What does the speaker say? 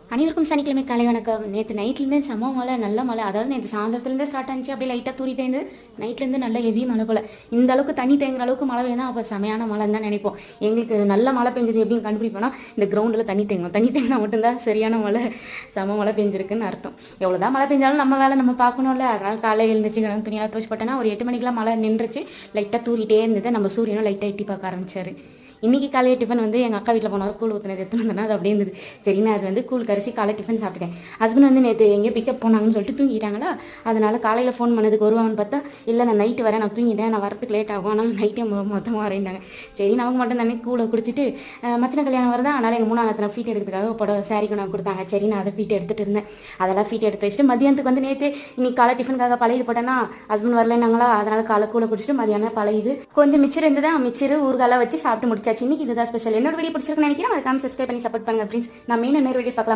அனைவருக்கும் சனிக்கிழமை காலை வணக்கம். நேற்று நைட்லேருந்து செம மழை, நல்ல மழை. அதாவது நேற்று சாயந்தரத்துலேருந்து ஸ்டார்ட் ஆனிச்சு, அப்படியே லைட்டாக தூரிட்டே இருந்து நைட்லேருந்து நல்ல ஹெவி மழை போல். இந்த அளவுக்கு தண்ணி தேங்குற அளவுக்கு மழை வேணும், அப்போ செமையான மழைன்னு தான் நினைப்போம். எங்களுக்கு நல்ல மழை பெஞ்சது எப்படின்னு கண்டுபிடிப்போம்னா, இந்த கிரவுண்டில் தண்ணி தேங்கணும். தண்ணி தேங்கினா மட்டும்தான் சரியான மழை, செம மழை பெஞ்சிருக்குன்னு அர்த்தம். எவ்வளோதான் மழை பெஞ்சாலும் நம்ம வேலை நம்ம பார்க்கணும்ல. அதனால் காலையில் எழுந்திரிச்சு கிடந்து துணியெல்லாம் துவச்சி போட்டேன்னா ஒரு 8 மணிக்கெலாம் மழை நின்றுச்சு. லைட்டாக தூரிட்டே இருந்தது. நம்ம சூரியனும் லைட்டாக எட்டி பார்க்க ஆரம்பிச்சாரு. இன்றைக்கி காலையில் டிஃபன் வந்து எங்கள் அக்கா வீட்டில் போனாலும் கூழ் ஊற்றினது எடுத்துன்னு வந்தேன்னா அது அப்படியே இருந்தது. சரி, நான் அது வந்து கூழ் கரிசி காலை டிஃபன் சாப்பிட்டேன். ஹஸ்பண்ட் வந்து நேற்று எங்கேயோ பிக்கப் போனாங்கன்னு சொல்லிட்டு தூங்கிட்டாங்களா, அதனால் காலையில் ஃபோன் பண்ணதுக்கு வருவாங்கன்னு பார்த்தா, இல்லை நான் நைட்டு வரேன், நான் தூங்கிட்டேன், நான் வரத்துக்கு லேட் ஆகும், ஆனால் நைட்டே மொத்தமாக வரேன்டாங்க. சரி, நமக்கு மட்டும் தானே கூழை குடிச்சிட்டு மச்சின கல்யாணம் வருதா, அதனால் எங்கள் மூணாவது ஃபீட் எடுக்கிறதுக்காக புடவை சாரிக்கு நான் கொடுத்தாங்க. சரி, நான் அதை ஃபீட் எடுத்துகிட்டு இருந்தேன். அதெல்லாம் ஃபீட் எடுத்து வச்சுட்டு மதியானத்துக்கு வந்து நேற்று இன்னைக்கு காலை டிஃபனுக்காக பழையது போட்டேன்னா ஹஸ்பண்ட் வரலன்னாங்களா, அதனால் காலை கூழை குடிச்சிட்டு மதியானம் பழையது கொஞ்சம் மிச்சர் இருந்தது, மிச்சர் ஊறுகாலாம் வச்சு சாப்பிட்டு முடிச்சாச்சு. இன்னைக்கு இதுதான் ஸ்பெஷல். என்னோட வீடியோ பிடிச்சிருக்குன்னு நினைக்கிறேன். மறக்காம சப்ஸ்கிரைப் பண்ணி சப்போர்ட் பண்ணுங்க ஃப்ரெண்ட்ஸ். நான் மெயின் இன்னொரு வீடியோ பார்க்கலாம்.